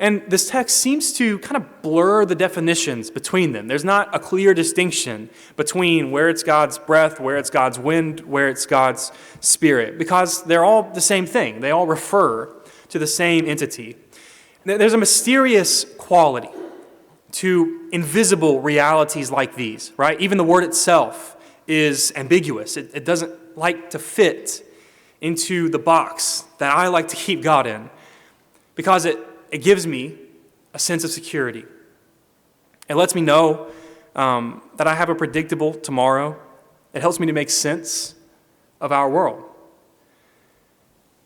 And this text seems to kind of blur the definitions between them. There's not a clear distinction between where it's God's breath, where it's God's wind, where it's God's spirit, because they're all the same thing. They all refer to the same entity. There's a mysterious quality to invisible realities like these, right? Even the word itself is ambiguous. It doesn't like to fit into the box that I like to keep God in, because it gives me a sense of security. It lets me know that I have a predictable tomorrow. It helps me to make sense of our world.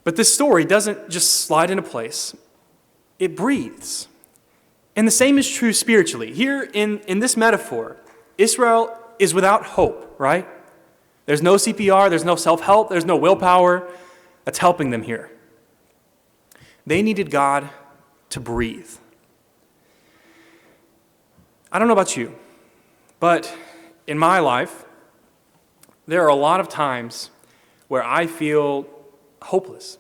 But this story doesn't just slide into place. It breathes. And the same is true spiritually. Here in this metaphor, Israel is without hope, right? There's no CPR, there's no self-help, there's no willpower that's helping them here. They needed God to breathe. I don't know about you, but in my life, there are a lot of times where I feel hopeless,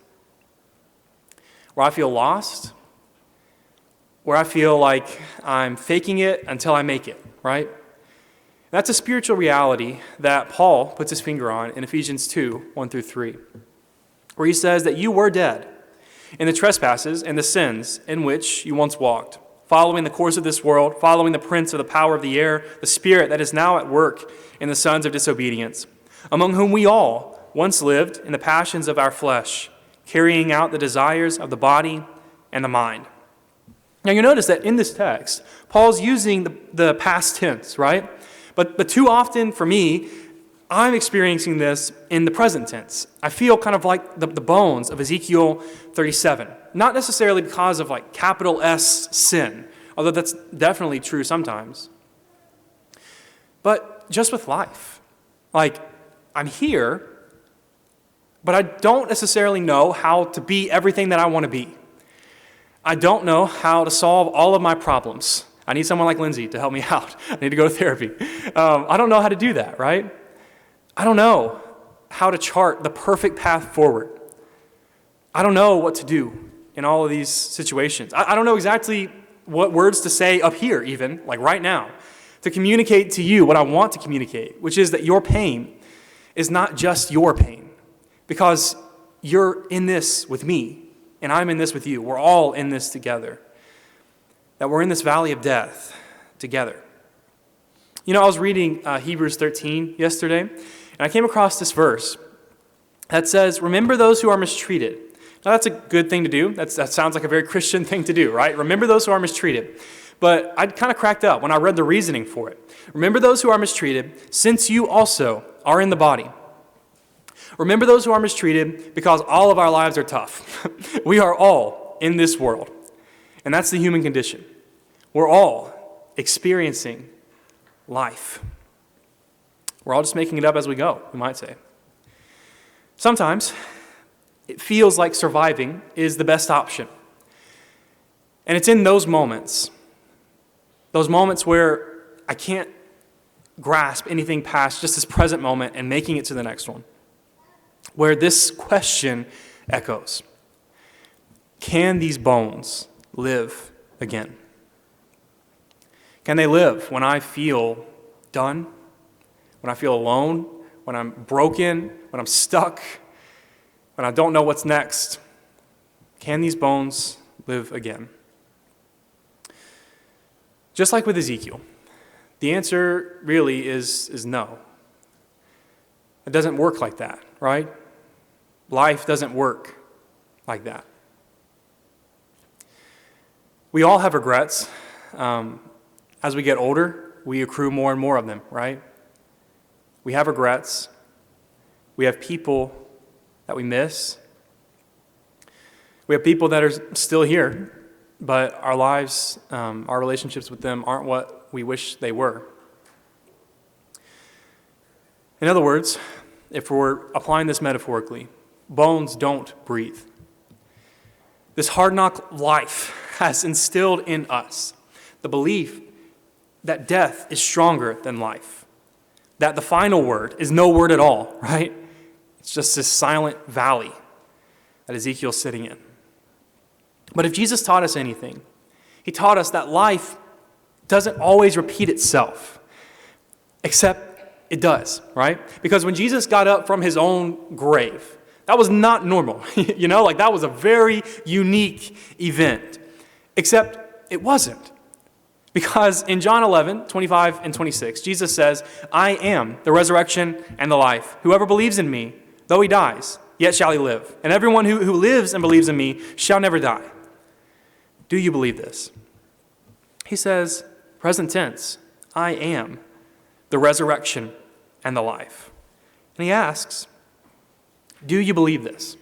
where I feel lost, where I feel like I'm faking it until I make it, right? That's a spiritual reality that Paul puts his finger on in Ephesians 2, 1 through 3, where he says that you were dead in the trespasses and the sins in which you once walked, following the course of this world, following the prince of the power of the air, the spirit that is now at work in the sons of disobedience, among whom we all once lived in the passions of our flesh, carrying out the desires of the body and the mind. Now you notice that in this text, Paul's using the past tense, right? But too often for me, I'm experiencing this in the present tense. I feel kind of like the bones of Ezekiel 37. Not necessarily because of like capital S sin, although that's definitely true sometimes. But just with life. Like, I'm here, but I don't necessarily know how to be everything that I want to be. I don't know how to solve all of my problems. I need someone like Lindsay to help me out. I need to go to therapy. I don't know how to do that, right? I don't know how to chart the perfect path forward. I don't know what to do in all of these situations. I don't know exactly what words to say up here even, like right now, to communicate to you what I want to communicate, which is that your pain is not just your pain, because you're in this with me, and I'm in this with you. We're all in this together. That we're in this valley of death together. You know, I was reading Hebrews 13 yesterday, and I came across this verse that says, remember those who are mistreated. Now, that's a good thing to do. That sounds like a very Christian thing to do, right? Remember those who are mistreated. But I kind of cracked up when I read the reasoning for it. Remember those who are mistreated, since you also are in the body. Remember those who are mistreated, because all of our lives are tough. We are all in this world. And that's the human condition. We're all experiencing life. We're all just making it up as we go, we might say. Sometimes it feels like surviving is the best option. And it's in those moments where I can't grasp anything past just this present moment and making it to the next one, where this question echoes. Can these bones live again? Can they live when I feel done, when I feel alone, when I'm broken, when I'm stuck, when I don't know what's next? Can these bones live again? Just like with Ezekiel, the answer really is no. It doesn't work like that, right? Life doesn't work like that. We all have regrets. As we get older, we accrue more and more of them, right? We have regrets. We have people that we miss. We have people that are still here, but our lives, our relationships with them aren't what we wish they were. In other words, if we're applying this metaphorically, bones don't breathe. This hard knock life has instilled in us the belief that death is stronger than life, that the final word is no word at all, right? It's just this silent valley that Ezekiel's sitting in. But if Jesus taught us anything, He taught us that life doesn't always repeat itself, except it does, right? Because when Jesus got up from his own grave, that was not normal. That was a very unique event, except it wasn't. Because in John 11, 25 and 26, Jesus says, I am the resurrection and the life. Whoever believes in me, though he dies, yet shall he live. And everyone who lives and believes in me shall never die. Do you believe this? He says, present tense, I am the resurrection and the life. And he asks, do you believe this?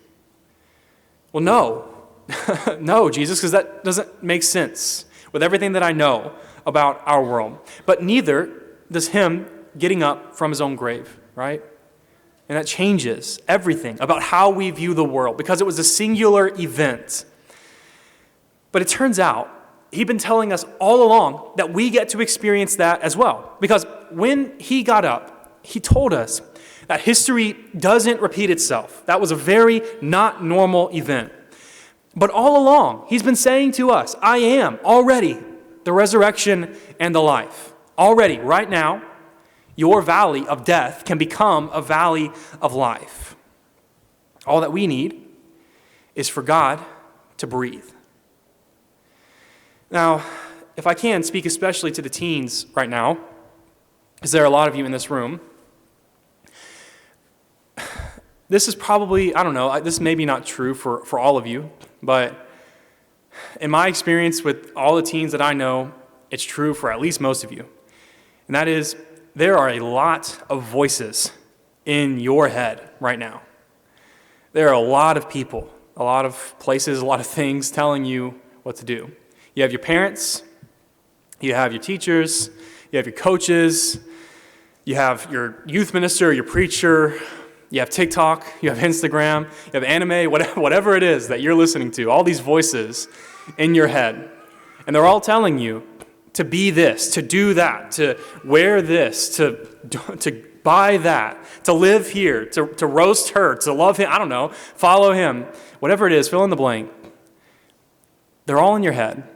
Well, no. No, Jesus, because that doesn't make sense with everything that I know about our world. But neither does him getting up from his own grave, right? And that changes everything about how we view the world, because it was a singular event. But it turns out he'd been telling us all along that we get to experience that as well. Because when he got up, he told us that history doesn't repeat itself. That was a very not normal event. But all along, he's been saying to us, I am already the resurrection and the life. Already, right now, your valley of death can become a valley of life. All that we need is for God to breathe. Now, if I can speak especially to the teens right now, because there are a lot of you in this room, this is probably, I don't know, this may be not true for all of you, but in my experience with all the teens that I know, it's true for at least most of you. And that is, there are a lot of voices in your head right now. There are a lot of people, a lot of places, a lot of things telling you what to do. You have your parents, you have your teachers, you have your coaches, you have your youth minister, your preacher, you have TikTok, you have Instagram, you have anime, whatever it is that you're listening to, all these voices in your head. And they're all telling you to be this, to do that, to wear this, to buy that, to live here, to roast her, to love him, I don't know, follow him, whatever it is, fill in the blank. They're all in your head,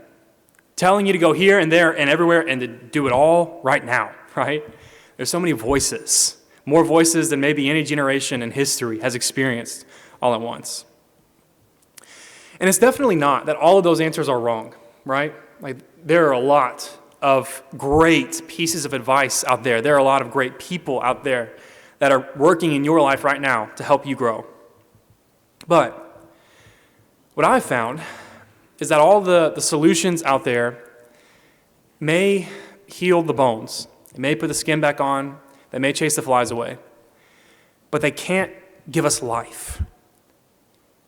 telling you to go here and there and everywhere and to do it all right now, right? There's so many voices, more voices than maybe any generation in history has experienced all at once. And it's definitely not that all of those answers are wrong, right? Like, there are a lot of great pieces of advice out there. There are a lot of great people out there that are working in your life right now to help you grow. But what I've found is that all the solutions out there may heal the bones. They may put the skin back on. They may chase the flies away. But they can't give us life.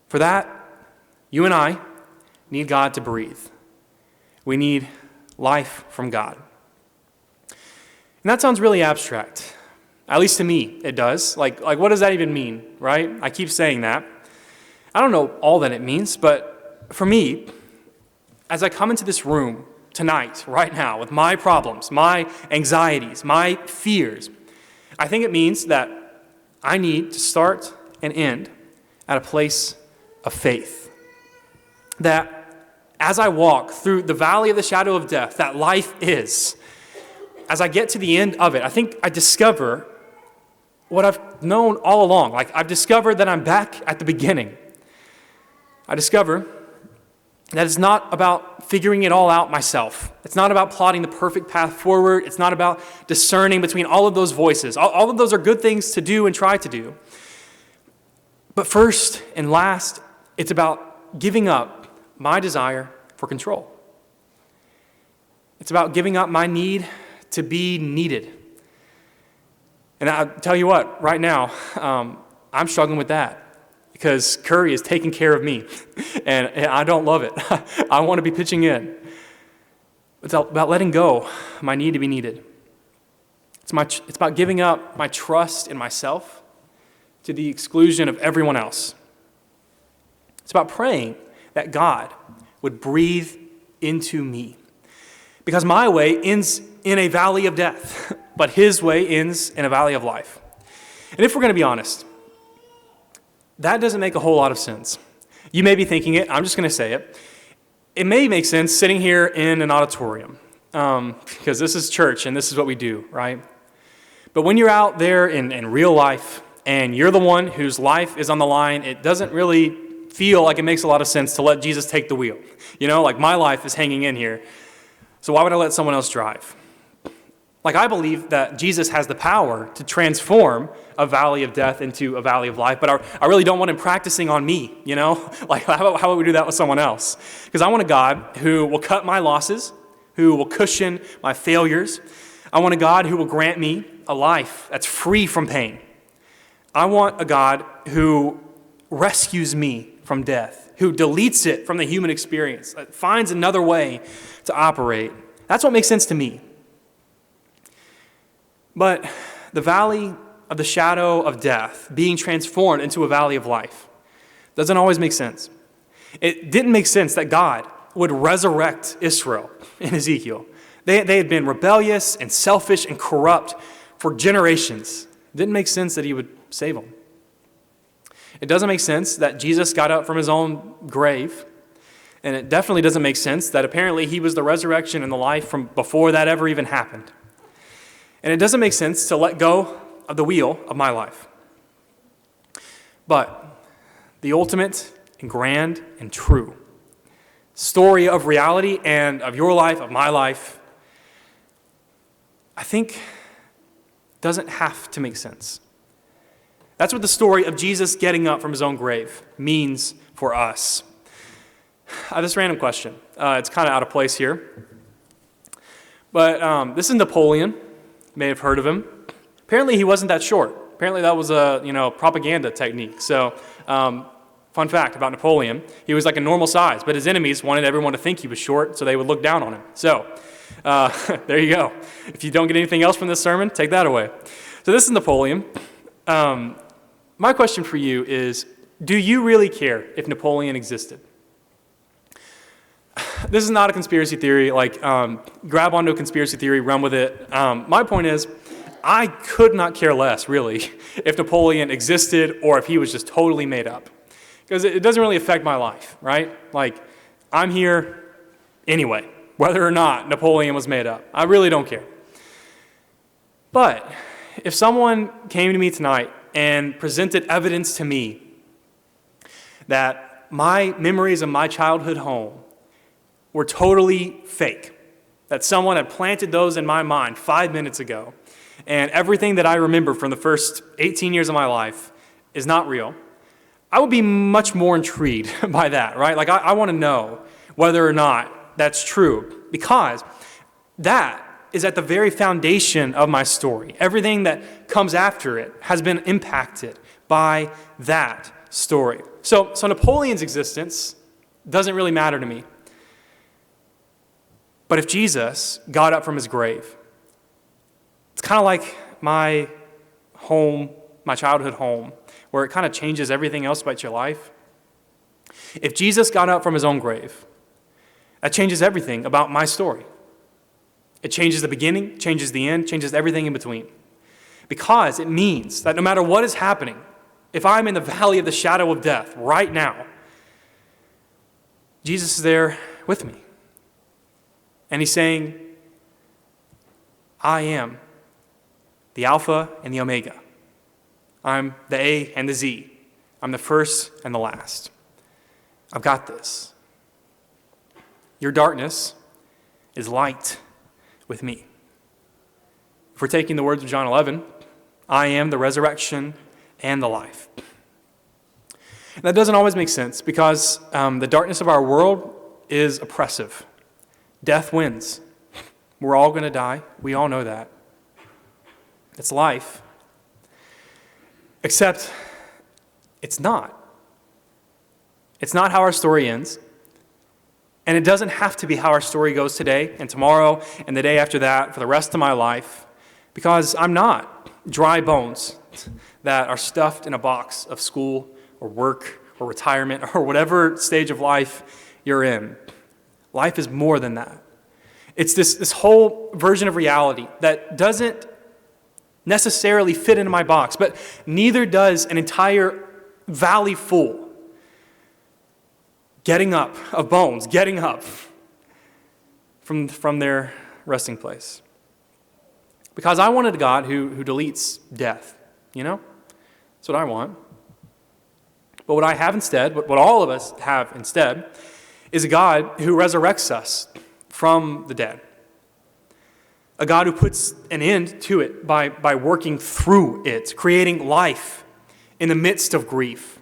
For that, you and I need God to breathe. We need life from God. And that sounds really abstract. At least to me, it does. Like what does that even mean, right? I keep saying that. I don't know all that it means, but for me, as I come into this room tonight, right now, with my problems, my anxieties, my fears, I think it means that I need to start and end at a place of faith. That as I walk through the valley of the shadow of death, that life is, as I get to the end of it, I think I discover what I've known all along. Like, I've discovered that I'm back at the beginning. I discover that it's not about figuring it all out myself. It's not about plotting the perfect path forward. It's not about discerning between all of those voices. All of those are good things to do and try to do. But first and last, it's about giving up my desire for control. It's about giving up my need to be needed. And I'll tell you what, right now, I'm struggling with that because Curry is taking care of me, and I don't love it. I want to be pitching in. It's about letting go my need to be needed. It's about giving up my trust in myself to the exclusion of everyone else. It's about praying that God would breathe into me. Because my way ends in a valley of death, but his way ends in a valley of life. And if we're going to be honest, that doesn't make a whole lot of sense. You may be thinking it, I'm just going to say it. It may make sense sitting here in an auditorium, because this is church and this is what we do, right? But when you're out there in real life and you're the one whose life is on the line, it doesn't really feel like it makes a lot of sense to let Jesus take the wheel. Like my life is hanging in here. So why would I let someone else drive? Like, I believe that Jesus has the power to transform a valley of death into a valley of life, but I really don't want him practicing on me, Like, how about we do that with someone else? Because I want a God who will cut my losses, who will cushion my failures. I want a God who will grant me a life that's free from pain. I want a God who rescues me from death, who deletes it from the human experience, finds another way to operate. That's what makes sense to me. But the valley of the shadow of death being transformed into a valley of life doesn't always make sense. It didn't make sense that God would resurrect Israel in Ezekiel. They had been rebellious and selfish and corrupt for generations. It didn't make sense that he would save them. It doesn't make sense that Jesus got up from his own grave. And it definitely doesn't make sense that apparently he was the resurrection and the life from before that ever even happened. And it doesn't make sense to let go of the wheel of my life. But the ultimate and grand and true story of reality and of your life, of my life, I think doesn't have to make sense. That's what the story of Jesus getting up from his own grave means for us. I have this random question. It's kind of out of place here. But this is Napoleon. You may have heard of him. Apparently he wasn't that short. Apparently that was a propaganda technique. So fun fact about Napoleon, he was like a normal size, but his enemies wanted everyone to think he was short, so they would look down on him. So there you go. If you don't get anything else from this sermon, take that away. So this is Napoleon. My question for you is, do you really care if Napoleon existed? This is not a conspiracy theory, grab onto a conspiracy theory, run with it. My point is, I could not care less, really, if Napoleon existed or if he was just totally made up. Because it doesn't really affect my life, right? I'm here anyway, whether or not Napoleon was made up. I really don't care. But if someone came to me tonight and presented evidence to me that my memories of my childhood home were totally fake, that someone had planted those in my mind 5 minutes ago, and everything that I remember from the first 18 years of my life is not real, I would be much more intrigued by that, right? I want to know whether or not that's true, because that is at the very foundation of my story. Everything that comes after it has been impacted by that story. So Napoleon's existence doesn't really matter to me. But if Jesus got up from his grave, it's kind of like my home, my childhood home, where it kind of changes everything else about your life. If Jesus got up from his own grave, that changes everything about my story. It changes the beginning, changes the end, changes everything in between. Because it means that no matter what is happening, if I'm in the valley of the shadow of death right now, Jesus is there with me. And he's saying, I am the Alpha and the Omega. I'm the A and the Z. I'm the first and the last. I've got this. Your darkness is light with me. If we're taking the words of John 11, I am the resurrection and the life. And that doesn't always make sense because the darkness of our world is oppressive. Death wins. We're all going to die. We all know that. It's life. Except it's not. It's not how our story ends. And it doesn't have to be how our story goes today and tomorrow and the day after that for the rest of my life, because I'm not dry bones that are stuffed in a box of school or work or retirement or whatever stage of life you're in. Life is more than that. It's this whole version of reality that doesn't necessarily fit into my box, but neither does an entire valley full. getting up, of bones, getting up from their resting place. Because I wanted a God who deletes death, you know? That's what I want. But what I have instead, what all of us have instead, is a God who resurrects us from the dead. A God who puts an end to it by working through it, creating life in the midst of grief,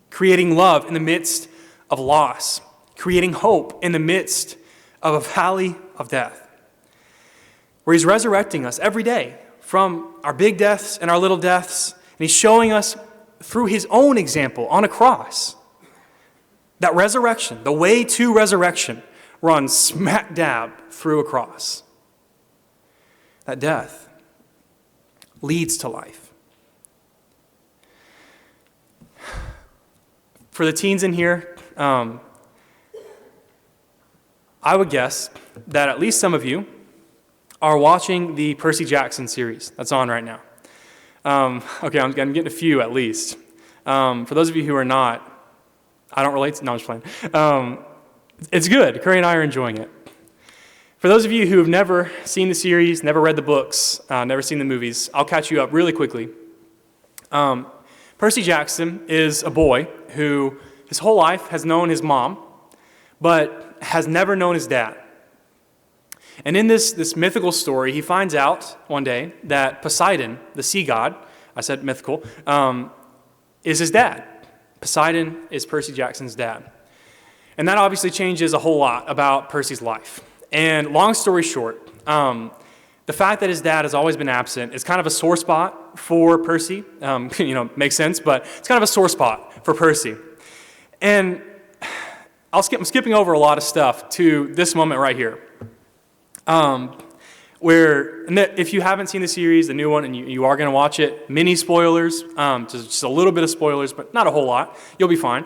creating love in the midst of loss, creating hope in the midst of a valley of death, where he's resurrecting us every day from our big deaths and our little deaths, and he's showing us through his own example on a cross that resurrection, the way to resurrection, runs smack dab through a cross. That death leads to life. For the teens in here, I would guess that at least some of you are watching the Percy Jackson series that's on right now. Okay, I'm getting a few at least. For those of you who are not, I don't relate to, no, I'm just playing. It's good. Curry and I are enjoying it. For those of you who have never seen the series, never read the books, never seen the movies, I'll catch you up really quickly. Percy Jackson is a boy who his whole life has known his mom, but has never known his dad. And in this mythical story, he finds out one day that Poseidon, the sea god, I said mythical, is his dad. Poseidon is Percy Jackson's dad. And that obviously changes a whole lot about Percy's life. And long story short, the fact that his dad has always been absent is kind of a sore spot for Percy. Makes sense, but it's kind of a sore spot for Percy. And I'm skipping over a lot of stuff to this moment right here. If you haven't seen the series, the new one, and you are going to watch it, mini spoilers, just a little bit of spoilers, but not a whole lot. You'll be fine.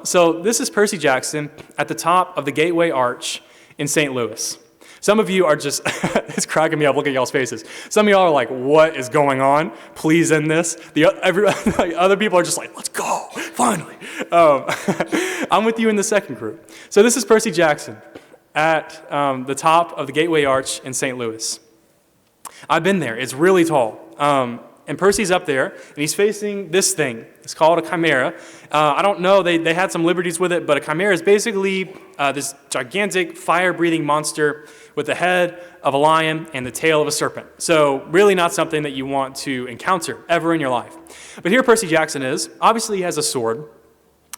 So this is Percy Jackson at the top of the Gateway Arch in St. Louis. Some of you are just, it's cracking me up, look at y'all's faces. Some of y'all are like, what is going on? Please end this. Other people are just like, let's go, finally. I'm with you in the second group. So this is Percy Jackson at the top of the Gateway Arch in St. Louis. I've been there. It's really tall. And Percy's up there, and he's facing this thing. It's called a chimera. I don't know. They had some liberties with it, but a chimera is basically this gigantic fire-breathing monster with the head of a lion and the tail of a serpent. So really not something that you want to encounter ever in your life. But here Percy Jackson is. Obviously he has a sword,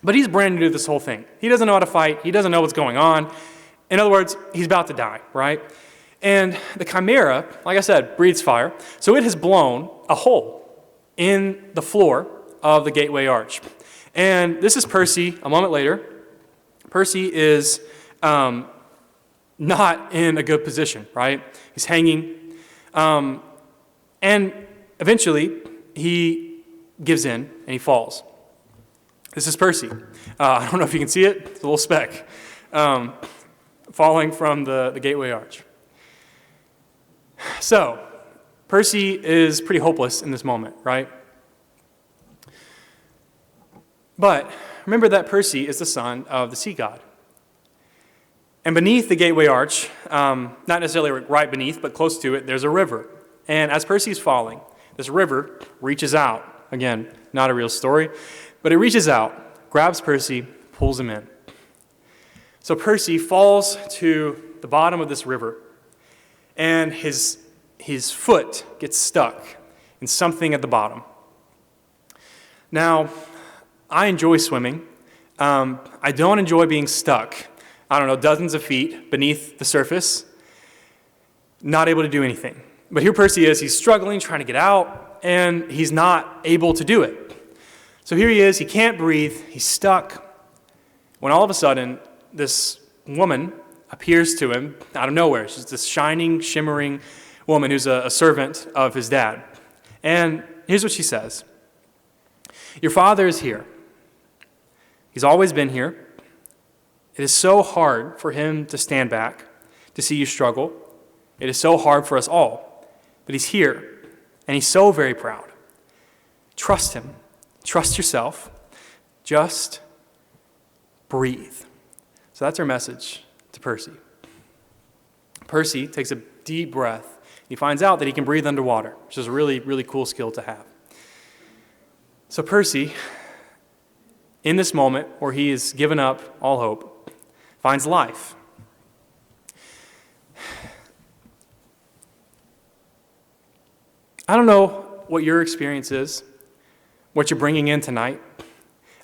but he's brand new to this whole thing. He doesn't know how to fight. He doesn't know what's going on. In other words, he's about to die, right? And the chimera, like I said, breathes fire. So it has blown a hole in the floor of the Gateway Arch. And this is Percy a moment later. Percy is not in a good position, right? He's hanging. And eventually, he gives in and he falls. This is Percy. I don't know if you can see it. It's a little speck. Falling from the Gateway Arch. So, Percy is pretty hopeless in this moment, right? But remember that Percy is the son of the sea god. And beneath the Gateway Arch, not necessarily right beneath, but close to it, there's a river. And as Percy's falling, this river reaches out. Again, not a real story, but it reaches out, grabs Percy, pulls him in. So Percy falls to the bottom of this river, and his foot gets stuck in something at the bottom. Now, I enjoy swimming. I don't enjoy being stuck, dozens of feet beneath the surface, not able to do anything. But here Percy is, he's struggling, trying to get out, and he's not able to do it. So here he is, he can't breathe, he's stuck, when all of a sudden, this woman appears to him out of nowhere. She's this shining, shimmering woman who's a servant of his dad. And here's what she says. Your father is here. He's always been here. It is so hard for him to stand back, to see you struggle. It is so hard for us all. But he's here, and he's so very proud. Trust him. Trust yourself. Just breathe. So that's our message to Percy. Percy takes a deep breath. He finds out that he can breathe underwater, which is a really, really cool skill to have. So Percy, in this moment where he has given up all hope, finds life. I don't know what your experience is, what you're bringing in tonight.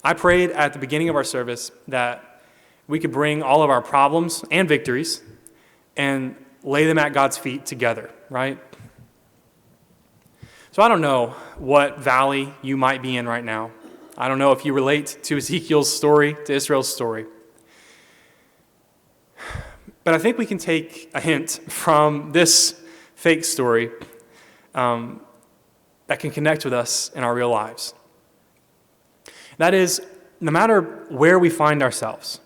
I prayed at the beginning of our service that we could bring all of our problems and victories and lay them at God's feet together, right? So I don't know what valley you might be in right now. I don't know if you relate to Ezekiel's story, to Israel's story. But I think we can take a hint from this fake story that can connect with us in our real lives. That is, no matter where we find ourselves,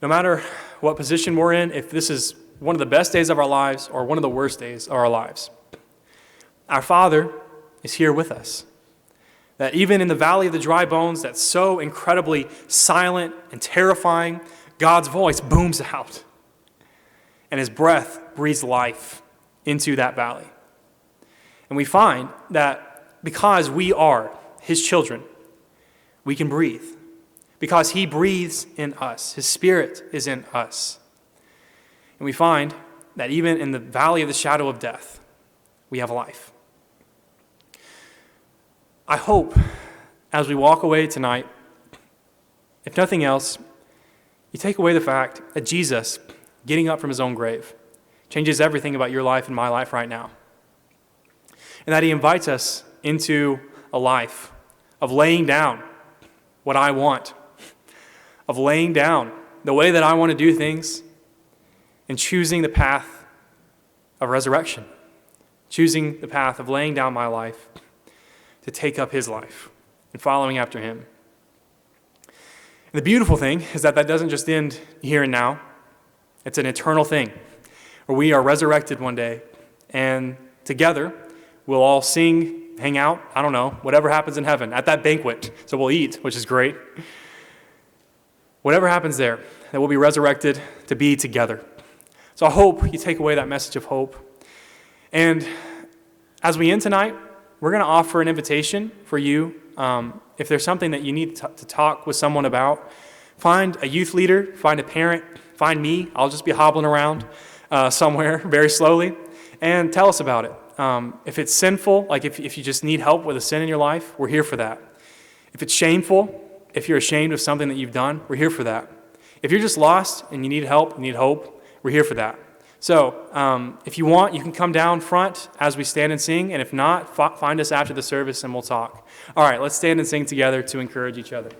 no matter what position we're in, if this is one of the best days of our lives or one of the worst days of our lives, our Father is here with us. That even in the valley of the dry bones that's so incredibly silent and terrifying, God's voice booms out, and his breath breathes life into that valley. And we find that because we are his children, we can breathe. Because he breathes in us. His Spirit is in us. And we find that even in the valley of the shadow of death, we have life. I hope as we walk away tonight, if nothing else, you take away the fact that Jesus, getting up from his own grave, changes everything about your life and my life right now. And that he invites us into a life of laying down what I want, of laying down the way that I want to do things, and choosing the path of resurrection, choosing the path of laying down my life to take up his life and following after him. And the beautiful thing is that doesn't just end here and now. It's an eternal thing where we are resurrected one day, and together we'll all sing, hang out, I don't know, whatever happens in heaven at that banquet. So we'll eat, which is great. Whatever happens there, that we'll be resurrected to be together. So I hope you take away that message of hope. And as we end tonight, we're going to offer an invitation for you. If there's something that you need to talk with someone about, find a youth leader, find a parent, find me. I'll just be hobbling around somewhere very slowly, and tell us about it. If it's sinful, like if you just need help with a sin in your life, we're here for that. If it's shameful, if you're ashamed of something that you've done, we're here for that. If you're just lost and you need help, you need hope, we're here for that. So if you want, you can come down front as we stand and sing, and if not, find us after the service and we'll talk. All right, let's stand and sing together to encourage each other.